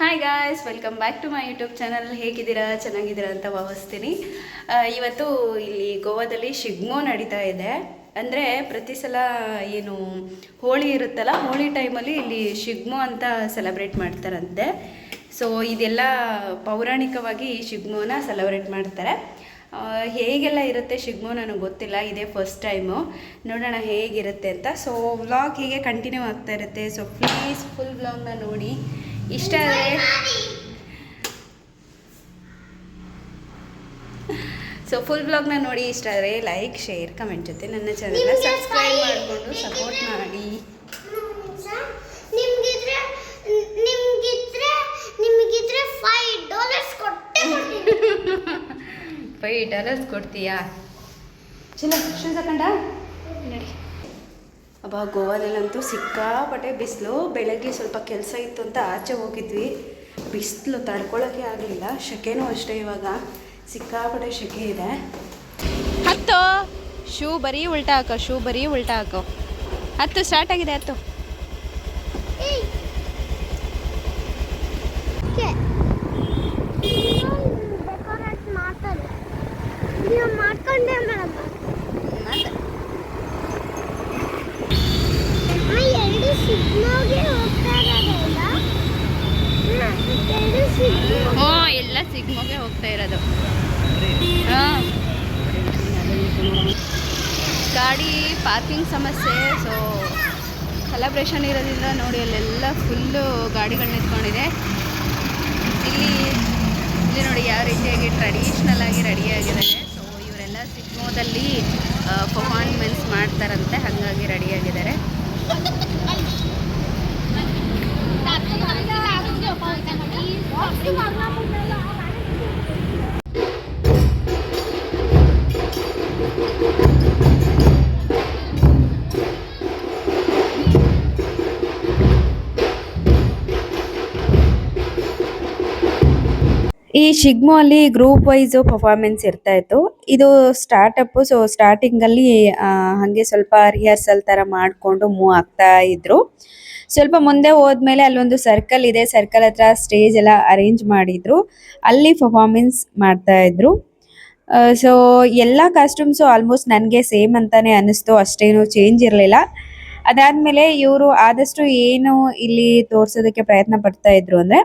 Hi guys, welcome back to my YouTube channel. ಹೇಗಿದ್ದೀರಾ? ಚೆನ್ನಾಗಿದ್ದೀರಾ ಅಂತ ಭಾವಿಸ್ತೀನಿ. ಇವತ್ತು ಇಲ್ಲಿ ಗೋವಾದಲ್ಲಿ ಶಿಗ್ಮೋ ನಡೀತಾ ಇದೆ. ಅಂದರೆ ಪ್ರತಿ ಸಲ ಏನು ಹೋಳಿ ಇರುತ್ತಲ್ಲ, ಹೋಳಿ ಟೈಮಲ್ಲಿ ಇಲ್ಲಿ ಶಿಗ್ಮೋ ಅಂತ ಸೆಲೆಬ್ರೇಟ್ ಮಾಡ್ತಾರಂತೆ. ಸೊ ಇದೆಲ್ಲ ಪೌರಾಣಿಕವಾಗಿ ಈ ಶಿಗ್ಮೋನ ಸೆಲೆಬ್ರೇಟ್ ಮಾಡ್ತಾರೆ. ಹೇಗೆಲ್ಲ ಇರುತ್ತೆ ಶಿಗ್ಮೋ ನನಗೆ ಗೊತ್ತಿಲ್ಲ, ಇದೇ ಫಸ್ಟ್ ಟೈಮು. ನೋಡೋಣ ಹೇಗಿರುತ್ತೆ ಅಂತ. ಸೊ ವ್ಲಾಗ್ ಹೀಗೆ ಕಂಟಿನ್ಯೂ ಆಗ್ತಾ ಇರುತ್ತೆ. ಸೊ ಪ್ಲೀಸ್ ಫುಲ್ ವ್ಲಾಗ್ನ ನೋಡಿ. ಇಷ್ಟ ಆದರೆ ಫುಲ್ ಬ್ಲಾಗ್ನ ನೋಡಿ. ಇಷ್ಟ ಆದರೆ ಲೈಕ್, ಶೇರ್, ಕಮೆಂಟ್ ಜೊತೆ ನನ್ನ ಚಾನಲ್ನ ಸಬ್ಸ್ಕ್ರೈಬ್ ಮಾಡಿಕೊಂಡು ಸಪೋರ್ಟ್ ಮಾಡಿ. $5 ಕೊಡ್ತೀಯಾ? ಚಲೋ ಶೂಸ್ ಹಾಕೊಂಡ ನಡಿ. ಅಬ್ಬಾ, ಗೋವಾದಲ್ಲಂತೂ ಸಿಕ್ಕಾಪಟ್ಟೆ ಬಿಸಿಲು. ಬೆಳಗ್ಗೆ ಸ್ವಲ್ಪ ಕೆಲಸ ಇತ್ತು ಅಂತ ಆಚೆ ಹೋಗಿದ್ವಿ. ಬಿಸಿಲು ತಡ್ಕೊಳ್ಳೋಕ್ಕೆ ಆಗಲಿಲ್ಲ. ಶೆಕೆನೂ ಅಷ್ಟೇ, ಇವಾಗ ಸಿಕ್ಕಾಪಟ್ಟೆ ಶೆಕೆ ಇದೆ. ಹತ್ತು ಶೂ ಬರೀ ಉಲ್ಟಾ ಹಾಕೋ. ಹತ್ತು ಸ್ಟಾರ್ಟ್ ಆಗಿದೆ. ಹತ್ತು ಎಲ್ಲ ಸಿಗ್ಮೋಗೆ ಹೋಗ್ತಾ ಇರೋದು. ಗಾಡಿ ಪಾರ್ಕಿಂಗ್ ಸಮಸ್ಯೆ. ಸೊ ಸೆಲೆಬ್ರೇಷನ್ ಇರೋದ್ರಿಂದ ನೋಡಿ ಅಲ್ಲೆಲ್ಲ ಫುಲ್ಲು ಗಾಡಿಗಳು ನಿಂತ್ಕೊಂಡಿದೆ. ಇಲ್ಲಿ ನೋಡಿ ಯಾವ ರೀತಿಯಾಗಿ ಟ್ರೆಡಿಷ್ನಲ್ ಆಗಿ ರೆಡಿಯಾಗಿದ್ದಾರೆ. ಸೊ ಇವರೆಲ್ಲ ಸಿಗ್ಮೋದಲ್ಲಿ ಪರ್ಫಾರ್ಮೆನ್ಸ್ ಮಾಡ್ತಾರಂತೆ, ಹಾಗಾಗಿ ರೆಡಿಯಾಗಿದ್ದಾರೆ. ಈ ಶಿಗ್ಮೋ ಅಲ್ಲಿ ಗ್ರೂಪ್ ವೈಸ್ ಪರ್ಫಾರ್ಮೆನ್ಸ್ ಇರ್ತಾ ಇತ್ತು. ಇದು ಸ್ಟಾರ್ಟಪ್. ಸೊ ಸ್ಟಾರ್ಟಿಂಗಲ್ಲಿ ಹಾಗೆ ಸ್ವಲ್ಪ ರಿಹರ್ಸಲ್ ಥರ ಮಾಡಿಕೊಂಡು ಮೂವ್ ಆಗ್ತಾ ಇದ್ರು. ಸ್ವಲ್ಪ ಮುಂದೆ ಹೋದ್ಮೇಲೆ ಅಲ್ಲೊಂದು ಸರ್ಕಲ್ ಇದೆ. ಸರ್ಕಲ್ ಹತ್ರ ಸ್ಟೇಜ್ ಎಲ್ಲ ಅರೇಂಜ್ ಮಾಡಿದ್ರು. ಅಲ್ಲಿ ಪರ್ಫಾರ್ಮೆನ್ಸ್ ಮಾಡ್ತಾ ಇದ್ರು. ಸೊ ಎಲ್ಲ ಕಾಸ್ಟ್ಯೂಮ್ಸು ಆಲ್ಮೋಸ್ಟ್ ನನಗೆ ಸೇಮ್ ಅಂತಾನೆ ಅನ್ನಿಸ್ತು. ಅಷ್ಟೇನು ಚೇಂಜ್ ಇರಲಿಲ್ಲ. ಅದಾದ್ಮೇಲೆ ಇವರು ಆದಷ್ಟು ಏನು ಇಲ್ಲಿ ತೋರ್ಸೋದಕ್ಕೆ ಪ್ರಯತ್ನ ಪಡ್ತಾ ಇದ್ರು ಅಂದರೆ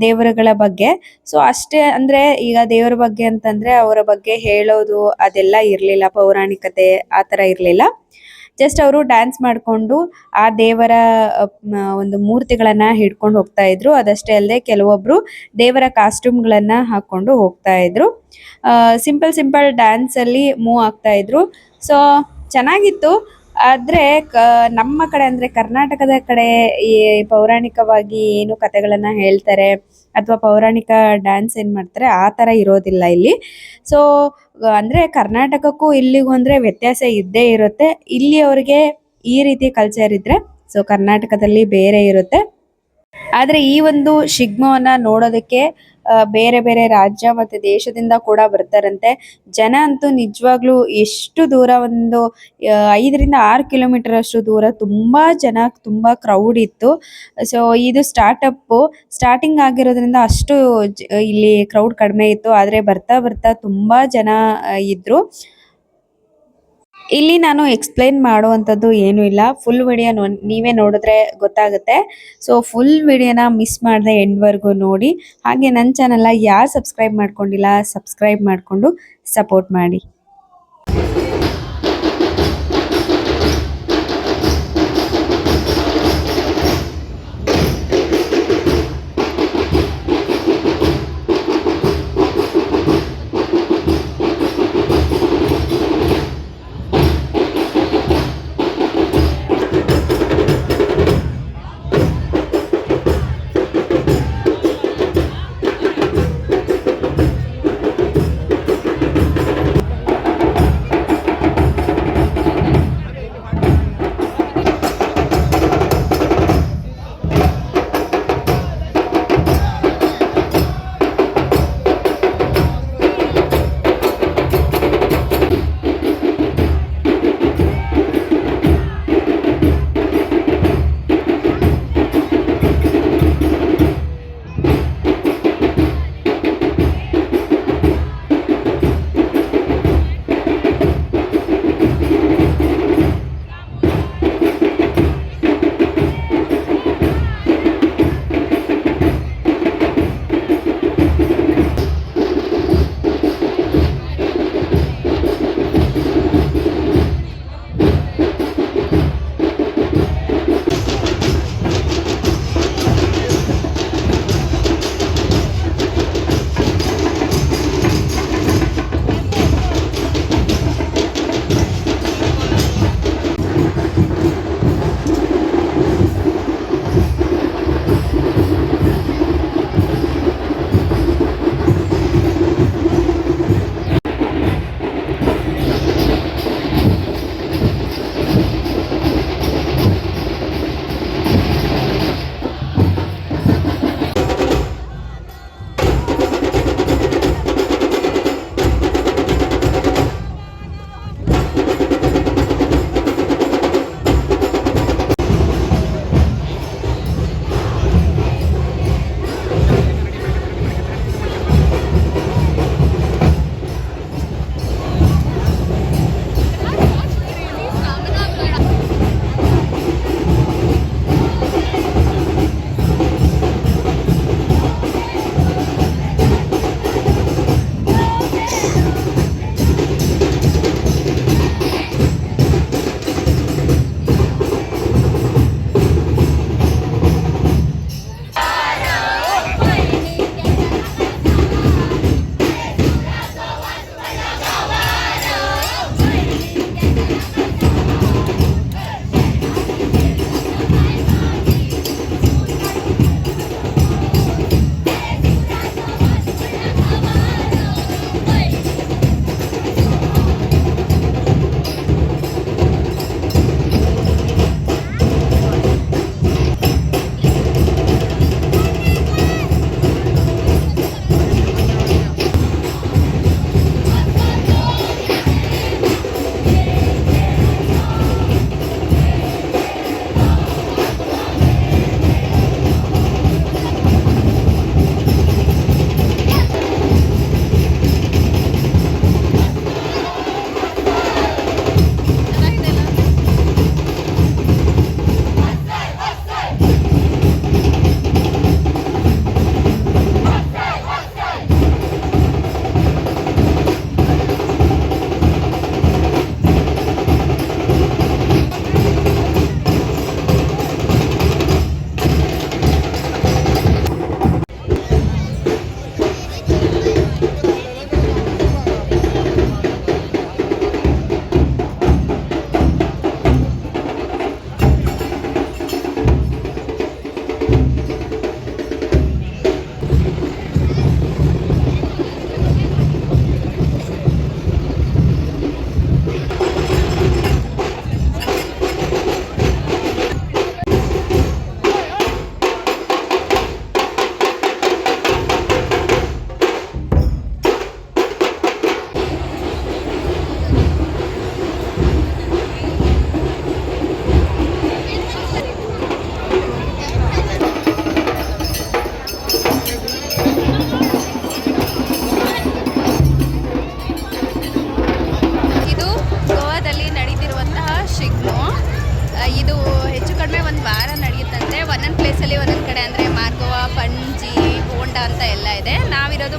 ದೇವರುಗಳ ಬಗ್ಗೆ. ಸೊ ಅಷ್ಟೇ. ಅಂದರೆ ಈಗ ದೇವರ ಬಗ್ಗೆ ಅಂತಂದರೆ ಅವರ ಬಗ್ಗೆ ಹೇಳೋದು ಅದೆಲ್ಲ ಇರಲಿಲ್ಲ. ಪೌರಾಣಿಕತೆ ಆ ಥರ ಇರಲಿಲ್ಲ. ಜಸ್ಟ್ ಅವರು ಡ್ಯಾನ್ಸ್ ಮಾಡಿಕೊಂಡು ಆ ದೇವರ ಒಂದು ಮೂರ್ತಿಗಳನ್ನು ಹಿಡ್ಕೊಂಡು ಹೋಗ್ತಾ ಇದ್ರು. ಅದಷ್ಟೇ ಅಲ್ಲದೆ ಕೆಲವೊಬ್ಬರು ದೇವರ ಕಾಸ್ಟ್ಯೂಮ್ಗಳನ್ನು ಹಾಕ್ಕೊಂಡು ಹೋಗ್ತಾ ಇದ್ರು. ಸಿಂಪಲ್ ಡ್ಯಾನ್ಸಲ್ಲಿ ಮೂವ್ ಆಗ್ತಾ ಇದ್ರು. ಸೊ ಚೆನ್ನಾಗಿತ್ತು. ಆದರೆ ನಮ್ಮ ಕಡೆ ಅಂದರೆ ಕರ್ನಾಟಕದ ಕಡೆ ಈ ಪೌರಾಣಿಕವಾಗಿ ಏನು ಕಥೆಗಳನ್ನು ಹೇಳ್ತಾರೆ ಅಥವಾ ಪೌರಾಣಿಕ ಡ್ಯಾನ್ಸ್ ಏನು ಮಾಡ್ತಾರೆ ಆ ಥರ ಇರೋದಿಲ್ಲ ಇಲ್ಲಿ. ಸೊ ಅಂದರೆ ಕರ್ನಾಟಕಕ್ಕೂ ಇಲ್ಲಿಗೂ ಅಂದರೆ ವ್ಯತ್ಯಾಸ ಇದ್ದೇ ಇರುತ್ತೆ. ಇಲ್ಲಿ ಅವ್ರಿಗೆ ಈ ರೀತಿ ಕಲ್ಚರ್ ಇದ್ದರೆ ಸೊ ಕರ್ನಾಟಕದಲ್ಲಿ ಬೇರೆ ಇರುತ್ತೆ. ಆದರೆ ಈ ಒಂದು ಶಿಗ್ಮೋನ ನೋಡೋದಕ್ಕೆ ಬೇರೆ ಬೇರೆ ರಾಜ್ಯ ಮತ್ತು ದೇಶದಿಂದ ಕೂಡ ಬರ್ತಾರಂತೆ. ಜನ ಅಂತೂ ನಿಜವಾಗ್ಲೂ ಎಷ್ಟು ದೂರ, ಒಂದು 5-6 ಕಿಲೋಮೀಟರ್ ಅಷ್ಟು ದೂರ ತುಂಬ ಜನ, ತುಂಬ ಕ್ರೌಡ್ ಇತ್ತು. ಸೊ ಇದು ಸ್ಟಾರ್ಟಿಂಗ್ ಆಗಿರೋದ್ರಿಂದ ಅಷ್ಟು ಇಲ್ಲಿ ಕ್ರೌಡ್ ಕಡಿಮೆ ಇತ್ತು. ಆದರೆ ಬರ್ತಾ ಬರ್ತಾ ತುಂಬ ಜನ ಇದ್ರು. ಇಲ್ಲಿ ನಾನು ಎಕ್ಸ್ಪ್ಲೈನ್ ಮಾಡುವಂಥದ್ದು ಏನೂ ಇಲ್ಲ. ಫುಲ್ ವಿಡಿಯೋ ನೀವೇ ನೋಡಿದ್ರೆ ಗೊತ್ತಾಗುತ್ತೆ. ಸೊ ಫುಲ್ ವಿಡಿಯೋನ ಮಿಸ್ ಮಾಡದೆ ಎಂಡ್ವರೆಗೂ ನೋಡಿ. ಹಾಗೆ ನನ್ನ ಚಾನಲ್ನ ಯಾರು ಸಬ್ಸ್ಕ್ರೈಬ್ ಮಾಡ್ಕೊಂಡಿಲ್ಲ ಸಬ್ಸ್ಕ್ರೈಬ್ ಮಾಡಿಕೊಂಡು ಸಪೋರ್ಟ್ ಮಾಡಿ.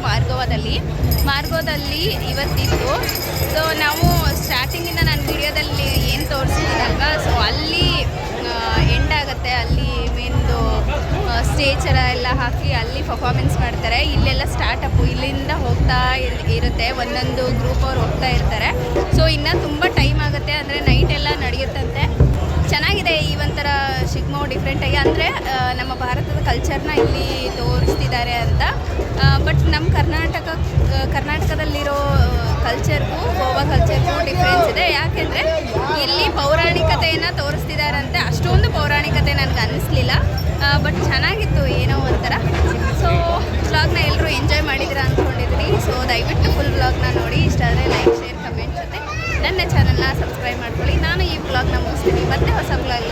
ಬಂದಿರೋದು ಮಾರ್ಗೋದಲ್ಲಿ ಇವತ್ತಿತ್ತು. ಸೊ ನಾವು ಸ್ಟಾರ್ಟಿಂಗಿಂದ ನಾನು ವಿಡಿಯೋದಲ್ಲಿ ಏನು ತೋರಿಸಿದ್ದೀನಲ್ವ, ಸೊ ಅಲ್ಲಿ ಎಂಡ್ ಆಗುತ್ತೆ. ಅಲ್ಲಿ ಮೇನ್ದು ಸ್ಟೇಜ್ ಥರ ಎಲ್ಲ ಹಾಕಿ ಅಲ್ಲಿ ಪರ್ಫಾರ್ಮೆನ್ಸ್ ಮಾಡ್ತಾರೆ. ಇಲ್ಲೆಲ್ಲ ಸ್ಟಾರ್ಟಪ್ಪು ಇಲ್ಲಿಂದ ಹೋಗ್ತಾ ಇರುತ್ತೆ, ಒಂದೊಂದು ಗ್ರೂಪ್ ಅವ್ರು ಹೋಗ್ತಾ ಇರ್ತಾರೆ. ಸೊ ಇನ್ನೂ ತುಂಬ ಟೈಮ್ ಆಗುತ್ತೆ, ಅಂದರೆ ನೈಟ್ ಎಲ್ಲ ನಡೆಯುತ್ತಂತೆ. ಚೆನ್ನಾಗಿದೆ ಈ ಒಂಥರ ಶಿಗ್ಮೋ ಡಿಫ್ರೆಂಟಾಗಿ, ಅಂದರೆ ನಮ್ಮ ಭಾರತದ ಕಲ್ಚರ್ನ ಇಲ್ಲಿ ತೋರಿಸ್ತಿದ್ದಾರೆ ಅಂತ. ಬಟ್ ನಮ್ಮ ಕರ್ನಾಟಕದಲ್ಲಿರೋ ಕಲ್ಚರ್ಗೂ ಗೋವಾ ಕಲ್ಚರ್ಗೂ ಡಿಫ್ರೆನ್ಸ್ ಇದೆ. ಯಾಕೆಂದರೆ ಇಲ್ಲಿ ಪೌರಾಣಿಕತೆಯನ್ನು ತೋರಿಸ್ತಿದ್ದಾರಂತೆ. ಅಷ್ಟೊಂದು ಪೌರಾಣಿಕತೆ ನನಗೆ ಅನ್ನಿಸ್ಲಿಲ್ಲ, ಬಟ್ ಚೆನ್ನಾಗಿತ್ತು ಏನೋ ಒಂಥರ. ಸೊ ವ್ಲಾಗ್ನ ಎಲ್ಲರೂ ಎಂಜಾಯ್ ಮಾಡಿದ್ದೀರಾ ಅಂದ್ಕೊಂಡಿದ್ದೀನಿ. ಸೊ ದಯವಿಟ್ಟು ಫುಲ್ ವ್ಲಾಗ್ನ ನೋಡಿ. ಇಷ್ಟ ಆದರೆ ಲೈಕ್, ಶೇರ್, ಕಮೆಂಟ್ ಜೊತೆ ನನ್ನ ಚಾನಲ್ನ ಸಬ್ಸ್ಕ್ರೈಬ್ ಮಾಡ್ಕೊಳ್ಳಿ. ನಾನು ಈ ವ್ಲಾಗ್ನ ಮುಗಿಸ್ತೀನಿ, ಮತ್ತೆ ಹೊಸ ವ್ಲಾಗ್